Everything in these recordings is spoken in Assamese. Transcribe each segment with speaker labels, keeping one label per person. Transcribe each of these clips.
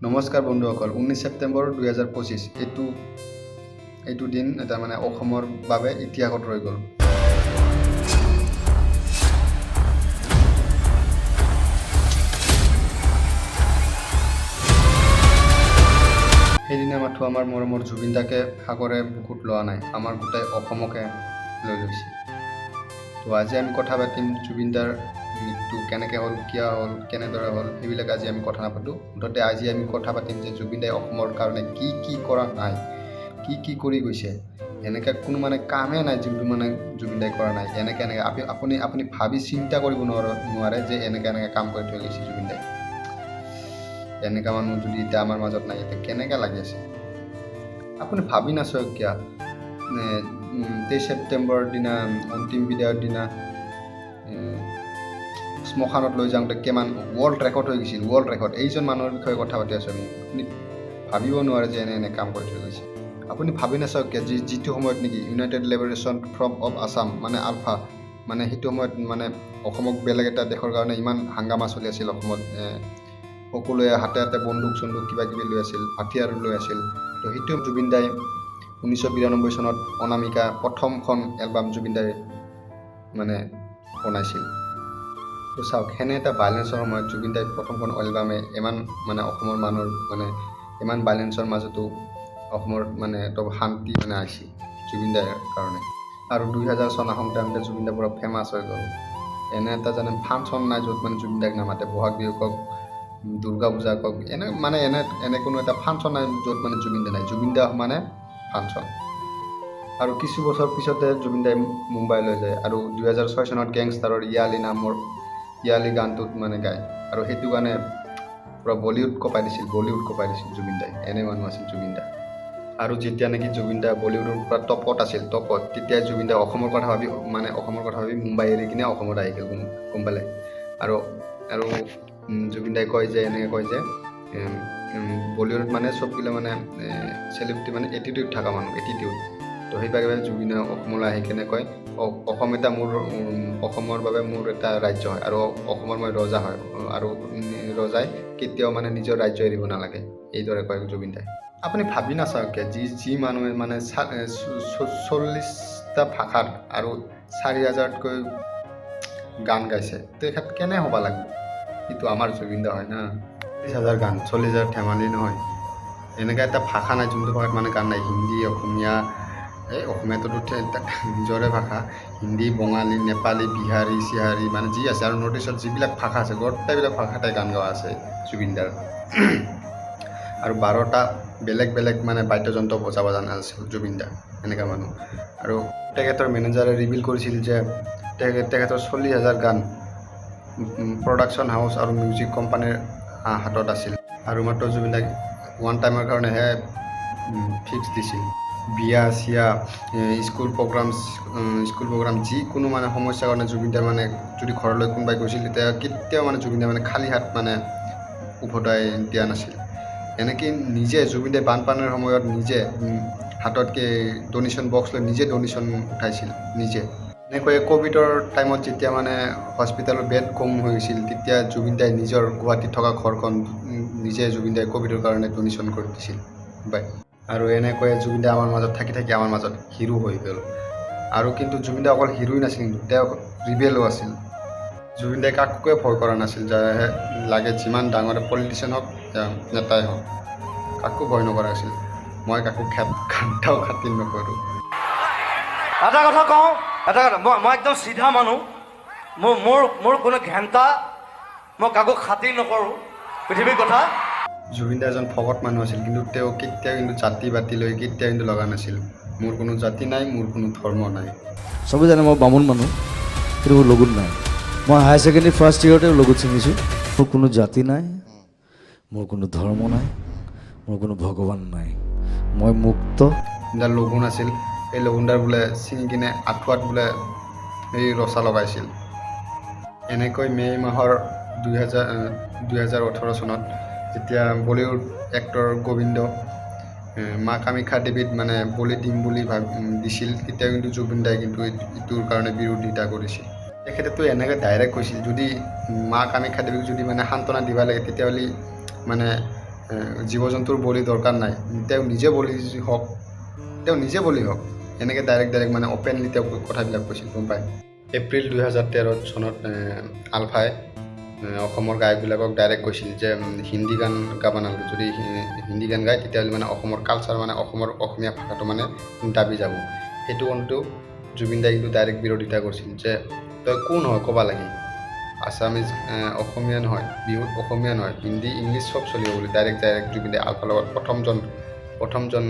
Speaker 1: নমস্কাৰ বন্ধুসকল, 19 ছেপ্টেম্বৰ 2025 এইটো দিন এটা অসমৰ বাবে ইতিহাসত ৰৈ গ'ল। সেইদিনা মাথো আমাৰ মৰমৰ জুবিন দাকে সাগৰে বুকুত লোৱা নাই, আমাৰ গোটেই অসমকে লৈ লৈছে। তো আজি আমি কথা পাতিম জুবিন দাৰ মৃত্যু কেনেকৈ হ'ল, কিয় হ'ল, কেনেদৰে হ'ল, সেইবিলাক আজি আমি কথা নাপাতোঁ। মুঠতে আজি আমি কথা পাতিম যে জুবিন দাই অসমৰ কাৰণে কি কৰা নাই, কি কৰি গৈছে। এনেকৈ কোনো কামেই নাই যোনটো জুবিন দাই কৰা নাই। এনেকৈ আপুনি ভাবি চিন্তা কৰিব নোৱাৰে যে এনেকৈ কাম কৰি থৈ গৈছে জুবিন দাই। এনেকুৱা মানুহ যদি এতিয়া আমাৰ মাজত নাই, এতিয়া কেনেকৈ লাগি আছে আপুনি ভাবি নাচাওক কিয়। 23 ছেপ্টেম্বৰৰ দিনা অন্তিম বিদায়ৰ দিনা শ্মশানত লৈ যাওঁতে কিমান ৱৰ্ল্ড ৰেকৰ্ড হৈ গৈছিল। ৱৰ্ল্ড ৰেকৰ্ড এইজন মানুহৰ বিষয়ে কথা পাতি আছোঁ আমি। আপুনি ভাবিব নোৱাৰে যে এনে কাম কৰি থৈ গৈছে। আপুনি ভাবি নাচাওক কিয় যিটো সময়ত নেকি United Liberation Front of Assam ULFA সেইটো সময়ত অসমক বেলেগ এটা দেশৰ কাৰণে ইমান হাংগামা চলি আছিল। অসমত সকলোৱে হাতে হাতে বন্দুক চন্দুক কিবা কিবি লৈ আছিল, হাথিয়াৰ লৈ আছিল। তো সেইটো জুবিন দাই 1992 চনত অনামিকা প্ৰথমখন এলবাম জুবিন দাই বনাইছিল। তো চাওক, সেনে এটা ভাইলেঞ্চৰ সময়ত জুবিন দাই প্ৰথমখন এলবামে ইমান অসমৰ মানুহৰ ইমান ভাইলেঞ্চৰ মাজতো অসমৰ এটা শান্তি আহিছিল জুবিন দাৰ কাৰণে। আৰু 2000 চন আহোঁতে জুবিন দা পুৰা ফেমাছ হৈ গ'ল। এনে এটা ফাংচন নাই য'ত জুবিন দাক নামাতে। বহাগ বিহু কওক, দুৰ্গা পূজা কওক, এনে কোনো এটা ফাংচন নাই য'ত জুবিন দা নাই। জুবিন দা ফাংচন। আৰু কিছু বছৰ পিছতে জুবিন দাই মুম্বাইলৈ যায় আৰু 2006 চনত গেংষ্টাৰৰ ইয়ালি গানটোত গায়। আৰু সেইটো গানে পূৰা বলিউড কপাই দিছিল জুবিন দাই। এনে মানুহ আছিল জুবিন দা। আৰু যেতিয়া নেকি জুবিন দা বলিউডৰ পৰা টপত তেতিয়া জুবিন দা অসমৰ কথা ভাবি মুম্বাই এৰি কিনে অসমত আহি গ'ল, গম পালে। আৰু জুবিন দাই এনেকৈ কয় যে বলিউডত চবগিলা চেলিব্ৰিটি এটিটিউড থকা মানুহ, এটিটিউড। তো সেইভাবে জুবিনে অসমলৈ আহি কেনে কয় অসম এটা অসমৰ বাবে মোৰ এটা ৰাজ্য হয় আৰু অসমৰ মই ৰজা হয়। আৰু ৰজাই কেতিয়াও নিজৰ ৰাজ্য এৰিব নালাগে, এইদৰে কয় জুবিন দাই। আপুনি ভাবি নাচাওক যি মানুহে 40টা ভাষাত আৰু 4000তকৈ গান গাইছে, তেখেত কেনে হ'ব লাগিব। কিন্তু আমাৰ জুবিন দা হয় না। 40,000 গান, 40,000 ধেমালি নহয়। এনেকুৱা এটা ভাষা নাই যোনটো ভাষাত গান নাই। হিন্দী, অসমীয়া, অসমীয়াটোতো নিজৰে ভাষা। হিন্দী, বঙালী, নেপালী, বিহাৰী, চিহাৰী যি আছে আৰু নৰ্থ ইষ্টত যিবিলাক ভাষা আছে গোটেইবিলাক ভাষাতে গান গোৱা আছে জুবিন দাৰ। আৰু 12টা বেলেগ বাদ্যযন্ত্ৰ বজাব জানা আছিল জুবিন দা, এনেকুৱা মানুহ। আৰু তেখেতৰ মেনেজাৰে ৰিভিল কৰিছিল যে তেখেতৰ 40,000 গান প্ৰডাকশ্যন হাউচ আৰু মিউজিক কোম্পানীৰ হাতত আছিল। আৰু মাত্ৰ জুবিন দাক ওৱান টাইমৰ কাৰণেহে ফিক্স দিছিল। বিয়া চিয়া, স্কুল প্ৰগ্ৰাম যিকোনো সমস্যাৰ কাৰণে জুবিন দাই যদি ঘৰলৈ কোনোবাই গৈছিল তেতিয়া কেতিয়াও জুবিন দাই খালী হাত উভতাই দিয়া নাছিল। এনেকৈ নিজে জুবিন দাই বানপানীৰ সময়ত নিজে হাতত ডনেশ্যন বক্স লৈ নিজে ডনেশ্যন উঠাইছিল নিজে। এনেকৈ ক'ভিডৰ টাইমত যেতিয়া হস্পিটেলৰ বেড কম হৈ গৈছিল, তেতিয়া জুবিন দাই নিজৰ গুৱাহাটীত থকা ঘৰখন নিজে জুবিন দাই ক'ভিডৰ কাৰণে ডনেশ্যন কৰি দিছিল বাই। আৰু এনেকৈ জুবিন দাই আমাৰ মাজত থাকি আমাৰ মাজত হিৰো হৈ গ'ল। আৰু কিন্তু জুবিন দাই অকল হিৰোই নাছিল, কিন্তু তেওঁ ৰিবেলো আছিল। জুবিন দাই কাকোৱে ভয় কৰা নাছিল, যে লাগে যিমান ডাঙৰ পলিটিচিয়ান হওক, নেতাই হওক, কাকো ভয় নকৰা আছিল। মই কাকো ঘণ্টাও খাতিৰ নকৰোঁ।
Speaker 2: এটা কথা কওঁ, মই একদম চিধা মানুহ। মোৰ কোনো ঘেণ্টা, মই কাকো খাতিৰ নকৰোঁ, পৃথিৱীৰ কথা।
Speaker 1: জুবিন দা এজন ভকত মানুহ আছিল, কিন্তু তেওঁ কেতিয়াও জাতি বাতি লৈ কেতিয়াও লগা নাছিল। মোৰ কোনো জাতি নাই, মোৰ কোনো ধৰ্ম নাই।
Speaker 3: চবেই জানে মই বামুণ মানুহ, কিন্তু মোৰ লগুণ নাই। মই হায়াৰ ছেকেণ্ডেৰী ফাৰ্ষ্ট ইয়েৰতে লগুণ ছিঙিছোঁ। মোৰ কোনো জাতি নাই, মোৰ কোনো ধৰ্ম নাই, মোৰ কোনো ভগৱান নাই, মই মুক্ত।
Speaker 1: যাৰ লগুণ আছিল, এই লগুণদাৰ বোলে ছিঙি কিনে আঁঠুৱাত বোলে এই ৰচা লগাইছিল। এনেকৈ মে' মাহৰ 2018 চনত যেতিয়া বলিউড এক্টৰ গোবিন্দ মা কামাখ্যা দেৱীত বলি দিম বুলি দিছিল, তেতিয়া কিন্তু জুবিন দাই ইটোৰ কাৰণে বিৰোধিতা কৰিছিল। তেখেতেতো এনেকৈ ডাইৰেক্ট কৈছিল, যদি মা কামাখ্যা দেৱীক যদি সান্তনা দিব লাগে, তেতিয়াহ'লে জীৱ জন্তুৰ বলি দৰকাৰ নাই, তেওঁ নিজে বলি হওক, তেওঁ নিজে বলি হওক, এনেকৈ ডাইৰেক্ট মানে অপেনলি তেওঁ কথাবিলাক কৈছিল, গম পায়। এপ্ৰিল 2013 চনত আলফাই অসমৰ গায়কবিলাকক ডাইৰেক্ট কৈছিল যে হিন্দী গান গাব নালাগে, যদি হিন্দী গান গায় তেতিয়াহ'লে মানে অসমৰ কালচাৰ মানে অসমৰ অসমীয়া ভাষাটো মানে দাবি যাব। সেইটো কিন্তু জুবিন দাই কিন্তু ডাইৰেক্ট বিৰোধিতা কৰিছিল যে তই কোন হয় ক'বা লাগে, আছামিজ অসমীয়া নহয়, বিহুত অসমীয়া নহয়, হিন্দী ইংলিছ চব চলিব বুলি ডাইৰেক্ট জুবিন দাই আলফাৰ লগত প্ৰথমজন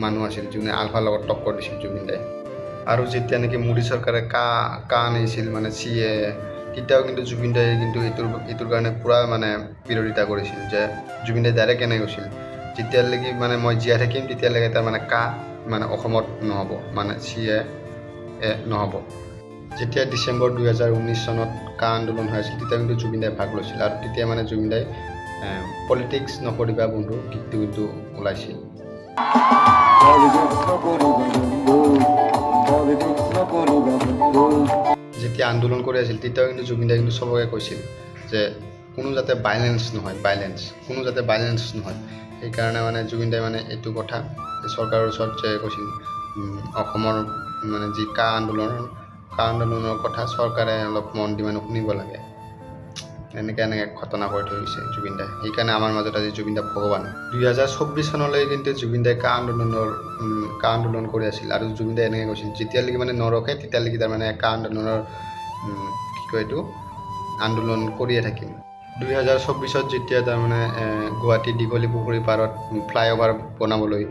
Speaker 1: মানুহ আছিল যোনে আলফাৰ লগত টক্কৰ দিছিল জুবিন দাই। আৰু যেতিয়া নেকি মোদী চৰকাৰে কা আনিছিল মানে CA, তেতিয়াও কিন্তু জুবিন দাই কিন্তু এইটোৰ কাৰণে পূৰা মানে বিৰোধিতা কৰিছিল যে জুবিন দাই ডাইৰেক্ট কেনে কৈছিল যেতিয়ালৈকে মানে মই জীয়াই থাকিম তেতিয়ালৈকে তাৰ মানে মানে অসমত নহ'ব, মানে CA নহ'ব। যেতিয়া ডিচেম্বৰ 2019 চনত আন্দোলন হৈ আছিল তেতিয়া কিন্তু জুবিন দাই ভাগ লৈছিল, আৰু তেতিয়া মানে জুবিন দাই পলিটিক্স নকৰিবা বন্ধু গীতটো কিন্তু ওলাইছিল। যেতিয়া আন্দোলন কৰি আছিল তেতিয়াও কিন্তু জুবিন দাই কিন্তু চবকে কৈছিল যে কোনো যাতে ভাইলেন্স নহয়, কোনো যাতে ভাইলেন্স নহয়। সেইকাৰণে মানে জুবিন দাই মানে এইটো কথা চৰকাৰৰ ওচৰত যে কৈছিল অসমৰ মানে যি আন্দোলনৰ কথা চৰকাৰে অলপ মন দি মানে শুনিব লাগে। এনেকৈ ঘটনা কৰি থৈ গৈছে জুবিন দাই। সেইকাৰণে আমাৰ মাজত আজি জুবিন দা ভগৱান। 2024 চনলৈ কিন্তু জুবিন দাই আন্দোলন কৰি আছিল, আৰু জুবিন দাই এনেকৈ কৈছিল যেতিয়ালৈকে মানে নৰখে তেতিয়ালৈকে তাৰমানে আন্দোলনৰ কি কয় এইটো আন্দোলন কৰিয়ে থাকিম। 2024 যেতিয়া তাৰমানে গুৱাহাটী দীঘলী পুখুৰী পাৰত ফ্লাইঅভাৰ বনাবলৈ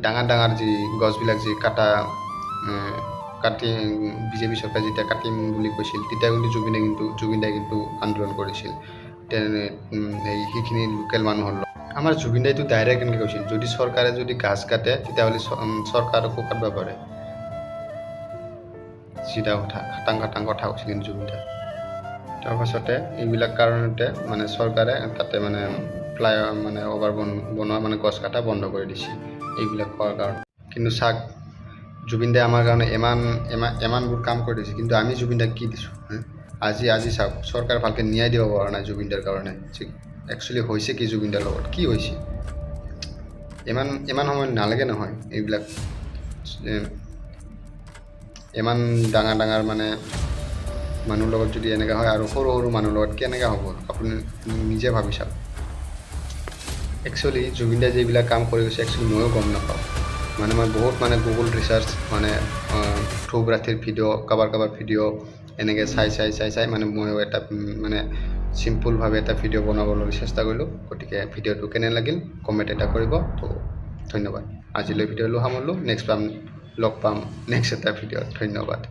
Speaker 1: ডাঙৰ যি গছবিলাক যি কাটি বিজেপি চৰকাৰে যেতিয়া কাটিম বুলি কৈছিল তেতিয়া কিন্তু জুবিন দাই কিন্তু আন্দোলন কৰিছিল সেইখিনি লোকেল মানুহৰ লগত। আমাৰ জুবিন দাইটো ডাইৰেক্ট এনেকৈ কৈছিল যদি চৰকাৰে গাছ কাটে তেতিয়াহ'লে চৰকাৰকো কাটিব পাৰে, চিধা কথা খাটাং কথা কৈছিল কিন্তু জুবিন দাই। তাৰপাছতে এইবিলাক কাৰণতে মানে চৰকাৰে তাতে মানে মানে অভাৰ বনোৱা মানে গছ কটা বন্ধ কৰি দিছিল এইবিলাক কৰাৰ কাৰণে। কিন্তু চাওক জুবিন দাই আমাৰ কাৰণে ইমানবোৰ কাম কৰি দিছে, কিন্তু আমি জুবিন দাক কি দিছোঁ? আজি চাওক চৰকাৰে ভালকৈ ন্যায় দিব পৰা নাই জুবিন দাৰ কাৰণে। একচুৱেলি হৈছে কি জুবিন দাৰ লগত কি হৈছে? ইমান সময় নালাগে নহয় এইবিলাক, ইমান ডাঙৰ মানে মানুহৰ লগত যদি এনেকৈ হয় আৰু সৰু মানুহৰ লগত কেনেকৈ হ'ব আপুনি নিজে ভাবি চাওক। একচুৱেলি জুবিন দাই যিবিলাক কাম কৰি গৈছে একচুৱেলি ময়ো গম নাপাওঁ, মানে মই বহুত মানে গুগল ৰিচাৰ্চ মানে ধ্ৰুৱ ৰাঠিৰ ভিডিঅ' কাৰোবাৰ ভিডিঅ' এনেকৈ চাই মানে ময়ো এটা মানে চিম্পুলভাৱে এটা ভিডিঅ' বনাবলৈ চেষ্টা কৰিলোঁ। গতিকে ভিডিঅ'টো কেনে লাগিল কমেণ্ট এটা কৰিব। তো ধন্যবাদ। আজিলৈ ভিডিঅ'টো সামৰিলোঁ, লগ পাম নেক্সট এটা ভিডিঅ'ত। ধন্যবাদ।